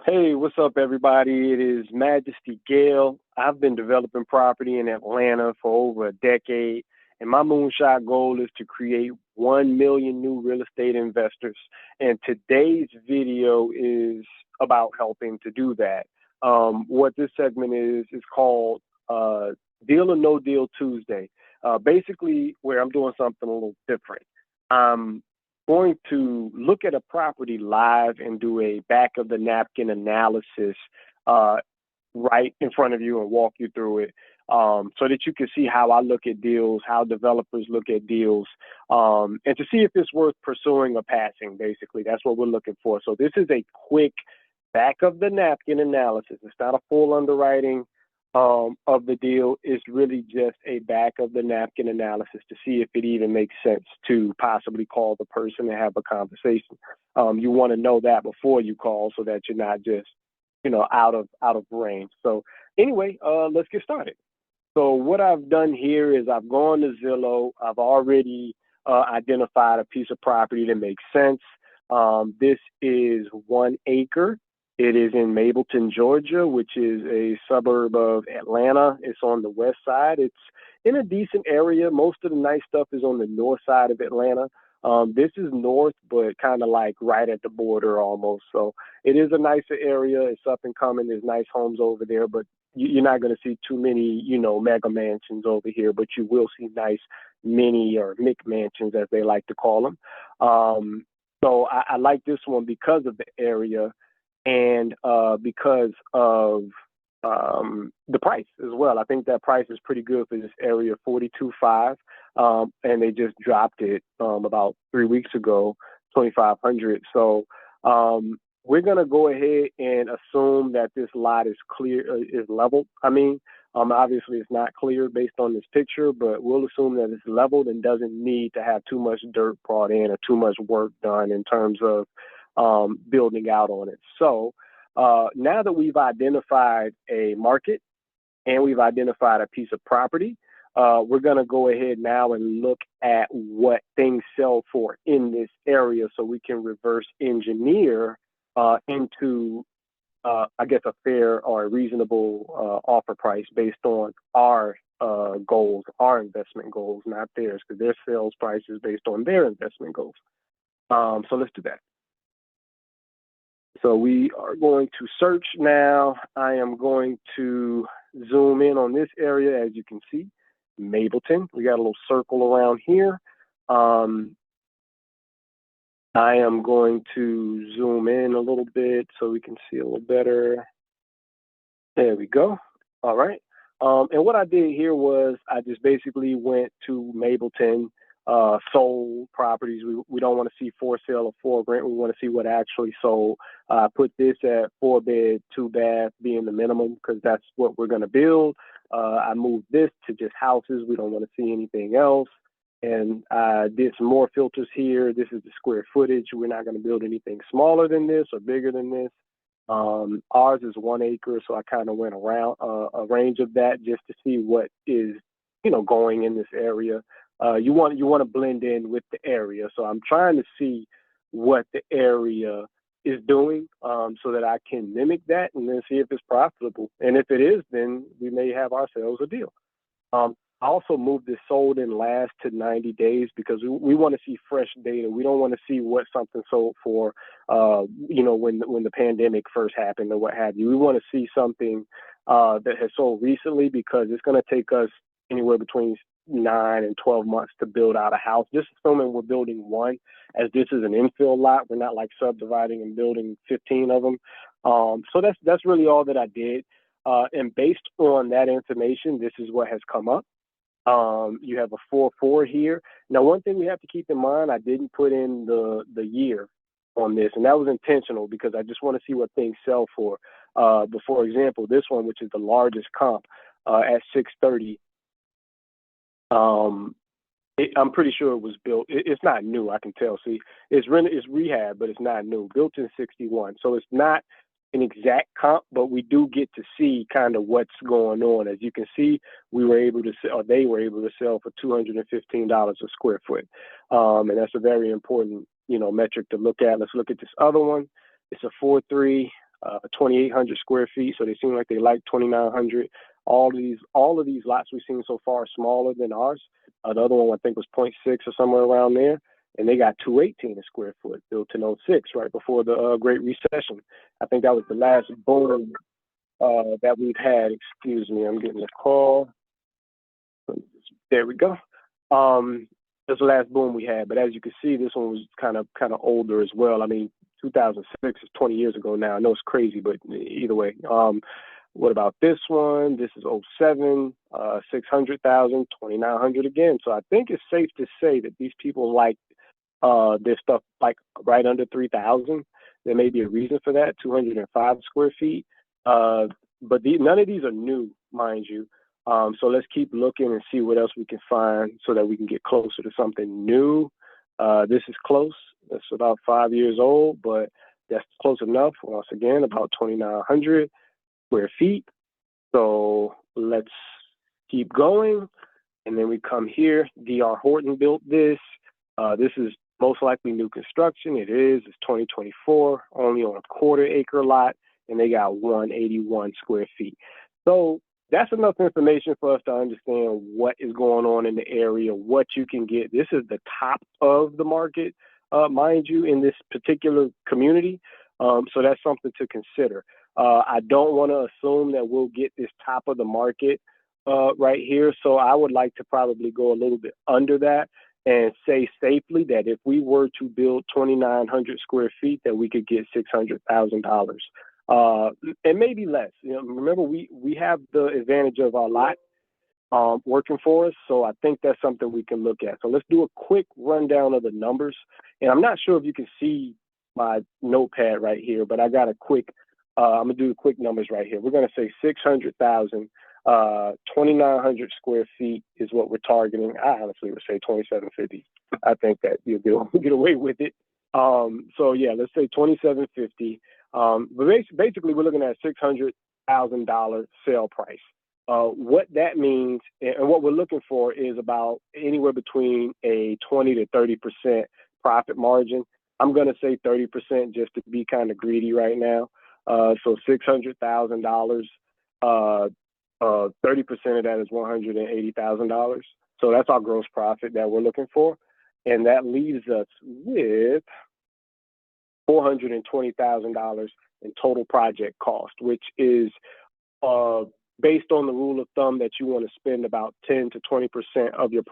Hey, what's up, everybody? It is Majesty Gale. I've been developing property in Atlanta for over a decade, and my moonshot goal is to create 1 million new real estate investors. And today's video is about helping to do that. What this segment is called Deal or No Deal Tuesday. Basically, where I'm doing something a little different. I'm going to look at a property live and do a back of the napkin analysis uh, right in front of you and walk you through it so that you can see how I look at deals, how developers look at deals, and to see if it's worth pursuing or passing. Basically, that's what we're looking for. So this is a quick back of the napkin analysis. It's not a full underwriting of the deal. Is really just a back of the napkin analysis to see if it even makes sense to possibly call the person and have a conversation. You want to know that before you call so that you're not just, out of range. So anyway, let's get started. So what I've done here is I've gone to Zillow. I've already identified a piece of property that makes sense. This is 1 acre. It is in Mableton, Georgia, which is a suburb of Atlanta. It's on the west side. It's in a decent area. Most of the nice stuff is on the north side of Atlanta. This is north, but kind of like right at the border almost. So it is a nicer area. It's up and coming. There's nice homes over there, but you're not going to see too many, mega mansions over here, but you will see nice mini or Mick mansions, as they like to call them. So I like this one because of the area and because of the price as well. I think that price is pretty good for this area, 42.5, and they just dropped it about 3 weeks ago, 2,500. So we're gonna go ahead and assume that this lot is clear, is leveled. Obviously it's not clear based on this picture, but we'll assume that it's leveled and doesn't need to have too much dirt brought in or too much work done in terms of building out on it. So now that we've identified a market and we've identified a piece of property, we're going to go ahead now and look at what things sell for in this area so we can reverse engineer into, I guess, a fair or a reasonable offer price based on our goals, our investment goals, not theirs, because their sales price is based on their investment goals. So let's do that. So we are going to search now. I am going to zoom in on this area. As you can see, Mableton. We got a little circle around here. I am going to zoom in a little bit so we can see a little better. There we go. All right. And what I did here was I just basically went to Mableton, sold properties. We don't want to see for sale or for rent. We want to see what actually sold. I put this at 4-bed, 2-bath being the minimum because that's what we're going to build. I moved this to just houses. We don't want to see anything else. And I did some more filters here. This is the square footage. We're not going to build anything smaller than this or bigger than this. Ours is 1 acre, so I kind of went around a range of that just to see what is, going in this area. You want to blend in with the area. So I'm trying to see what the area is doing so that I can mimic that and then see if it's profitable. And if it is, then we may have ourselves a deal. I also moved this sold in last to 90 days because we want to see fresh data. We don't want to see what something sold for, when the pandemic first happened or what have you. We want to see something that has sold recently because it's going to take us anywhere between 9 and 12 months to build out a house. Just assuming we're building one, as this is an infill lot. We're not like subdividing and building 15 of them. So that's really all that I did. And based on that information, this is what has come up. You have a 4.4 here. Now, one thing we have to keep in mind, I didn't put in the year on this, and that was intentional because I just want to see what things sell for. But for example, this one, which is the largest comp at 630, I'm pretty sure it was built. It's not new. I can tell. See, it's rehab, but it's not new. Built in 61, so it's not an exact comp, but we do get to see kind of what's going on. As you can see, we were able to sell, or they were able to sell for $215 a square foot, and that's a very important metric to look at. Let's look at this other one. It's a 4.3. 2,800 square feet. So they seem like they like 2,900. All of these lots we've seen so far are smaller than ours. The other one I think was point 0.6 or somewhere around there, and they got 218 a square foot, built in '06, right before the Great Recession. I think that was the last boom that we've had. Excuse me, I'm getting a call. There we go. That's the last boom we had, but as you can see, this one was kind of older as well. I mean, 2006 is 20 years ago now. I know it's crazy, but either way. What about this one? This is '07, 600,000, 2,900 again. So I think it's safe to say that these people like their stuff like right under 3,000. There may be a reason for that, 205 square feet. But none of these are new, mind you. So let's keep looking and see what else we can find so that we can get closer to something new. This is close. It's about 5 years old, but that's close enough. Once again, about 2,900 square feet. So let's keep going. And then we come here. D.R. Horton built this. This is most likely new construction. It is. It's 2024, only on a quarter-acre lot, and they got 181 square feet. So that's enough information for us to understand what is going on in the area, what you can get. This is the top of the market, mind you, in this particular community. So that's something to consider. I don't want to assume that we'll get this top of the market right here. So I would like to probably go a little bit under that and say safely that if we were to build 2,900 square feet, that we could get $600,000. And maybe less. You know, remember, we have the advantage of our lot working for us, so I think that's something we can look at. So let's do a quick rundown of the numbers. And I'm not sure if you can see my notepad right here, but I got a quick. I'm gonna do the quick numbers right here. We're gonna say 600,000. 2,900 square feet is what we're targeting. I honestly would say 2,750. I think that you'll get away with it. So yeah, let's say 2,750. But basically, we're looking at $600,000 sale price. What that means and what we're looking for is about anywhere between a 20 to 30% profit margin. I'm going to say 30% just to be kind of greedy right now. So $600,000. 30% of that is $180,000. So that's our gross profit that we're looking for. And that leaves us with $420,000 in total project cost, which is based on the rule of thumb that you want to spend about 10 to 20% of your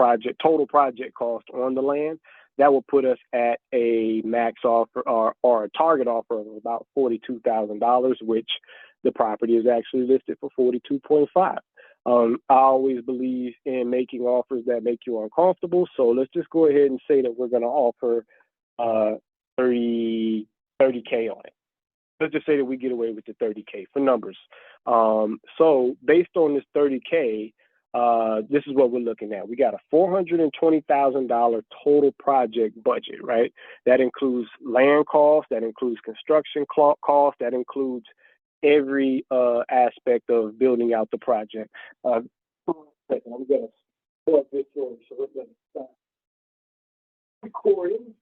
total project cost on the land. That will put us at a max offer or a target offer of about $42,000, which the property is actually listed for 42.5. I always believe in making offers that make you uncomfortable. So let's just go ahead and say that we're going to offer 30K on it. Let's just say that we get away with the 30K for numbers. So based on this 30K, this is what we're looking at. We got a $420,000 total project budget, right? That includes land costs, that includes construction costs, that includes every aspect of building out the project. I'm going to pause this short, so we're going to stop recording.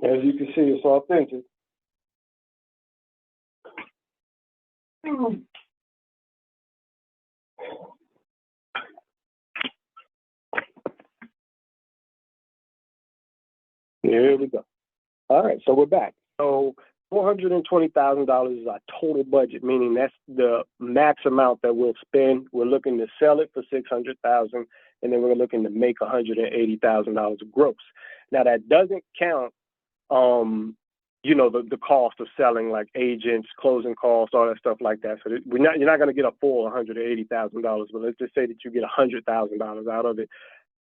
As you can see, it's authentic. Here we go. All right, so we're back. So $420,000 is our total budget, meaning that's the max amount that we'll spend. We're looking to sell it for $600,000, and then we're looking to make $180,000 gross. Now that doesn't count, the cost of selling, like agents, closing costs, all that stuff like that. So you're not going to get a full $180,000, but let's just say that you get $100,000 out of it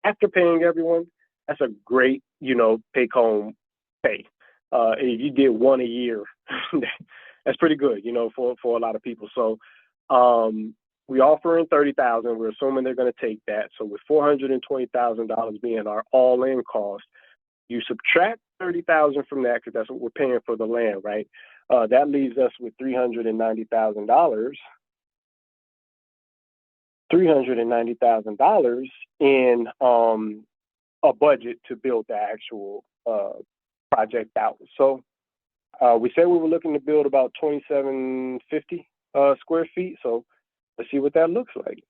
after paying everyone. That's a great, take home pay. If you did one a year, that's pretty good, for a lot of people. So we offering $30,000. We're assuming they're going to take that. So with $420,000 being our all-in cost, you subtract $30,000 from that because that's what we're paying for the land, right? That leaves us with $390,000. $390,000 in a budget to build the actual project out. So we said we were looking to build about 2,750 square feet. So let's see what that looks like.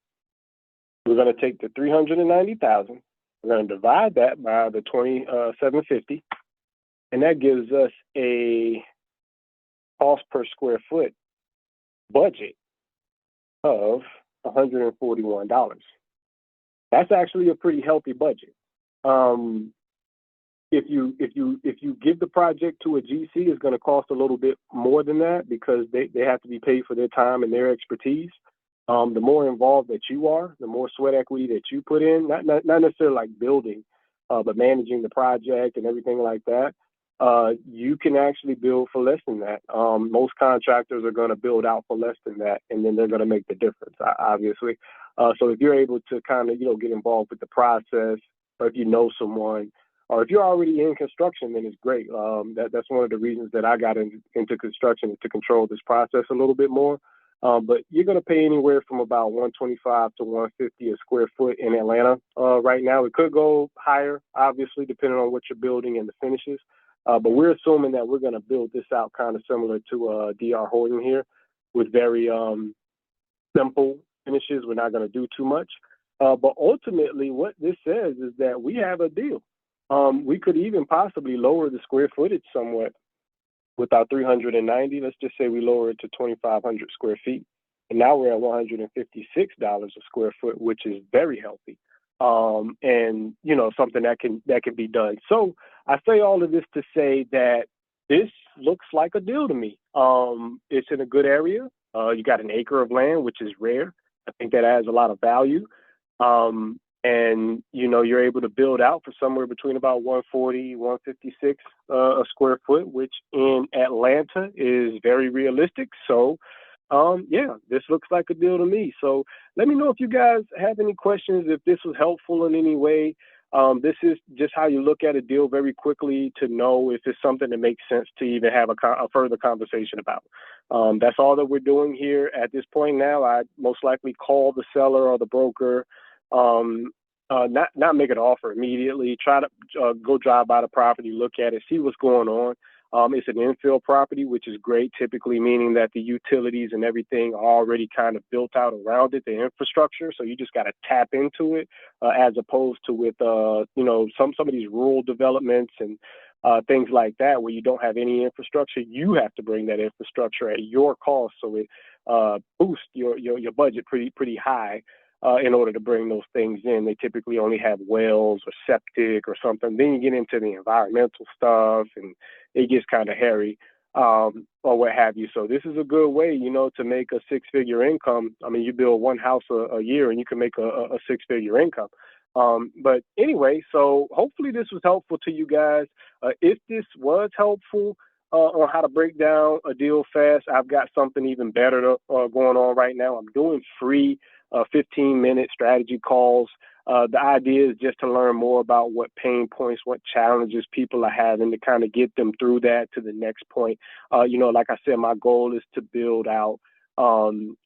We're going to take the 390,000. We're going to divide that by the 2,750, and that gives us a cost per square foot budget of $141. That's actually a pretty healthy budget. If you give the project to a GC, it's going to cost a little bit more than that because they have to be paid for their time and their expertise. The more involved that you are, the more sweat equity that you put in, not necessarily like building, but managing the project and everything like that, you can actually build for less than that. Most contractors are going to build out for less than that, and then they're going to make the difference, obviously. So if you're able to kind of, get involved with the process, or if you know someone, or if you're already in construction, then it's great. That's one of the reasons that I got into construction, is to control this process a little bit more. But you're going to pay anywhere from about $125 to $150 a square foot in Atlanta right now. It could go higher, obviously, depending on what you're building and the finishes. But we're assuming that we're going to build this out kind of similar to DR Horton here, with very simple finishes. We're not going to do too much. But ultimately, what this says is that we have a deal. We could even possibly lower the square footage somewhat with our 390. Let's just say we lower it to 2,500 square feet. And now we're at $156 a square foot, which is very healthy. And something that can be done. So I say all of this to say that this looks like a deal to me. It's in a good area. You got an acre of land, which is rare. I think that adds a lot of value. And you're able to build out for somewhere between about 140, 156 a square foot, which in Atlanta is very realistic. So this looks like a deal to me. So let me know if you guys have any questions, if this was helpful in any way. This is just how you look at a deal very quickly to know if it's something that makes sense to even have a further conversation about. That's all that we're doing here at this point now. I most likely call the seller or the broker, not make an offer immediately. Try to go drive by the property, look at it, see what's going on. It's an infill property, which is great, typically meaning that the utilities and everything are already kind of built out around it, the infrastructure. So you just got to tap into it, as opposed to with, some of these rural developments and things like that, where you don't have any infrastructure. You have to bring that infrastructure at your cost. So it boosts your budget pretty high. In order to bring those things in. They typically only have wells or septic or something. Then you get into the environmental stuff and it gets kind of hairy, or what have you. So this is a good way, to make a six-figure income. I mean, you build one house a year and you can make a six-figure income. But anyway, so hopefully this was helpful to you guys. If this was helpful on how to break down a deal fast, I've got something even better going on right now. I'm doing free 15-minute strategy calls. The idea is just to learn more about what pain points, what challenges people are having, to kind of get them through that to the next point. Like I said, my goal is to build out, to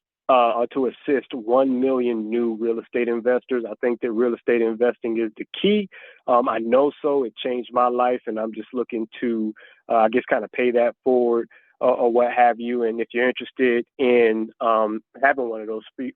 assist 1 million new real estate investors. I think that real estate investing is the key. I know so. It changed my life, and I'm just looking to, kind of pay that forward. Or what have you. And if you're interested in having one of those free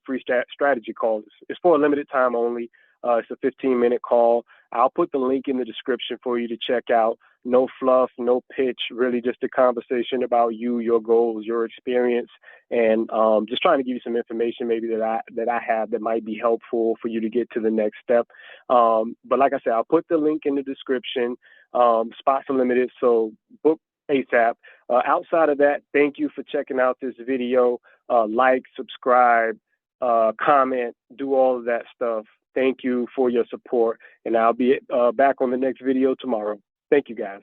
strategy calls, it's for a limited time only. It's a 15-minute call. I'll put the link in the description for you to check out. No fluff, no pitch, really just a conversation about you, your goals, your experience, and just trying to give you some information maybe that I have that might be helpful for you to get to the next step. But like I said, I'll put the link in the description. Spots are limited, so book ASAP. Outside of that, thank you for checking out this video. Like, subscribe, comment, do all of that stuff. Thank you for your support, and I'll be back on the next video tomorrow. Thank you, guys.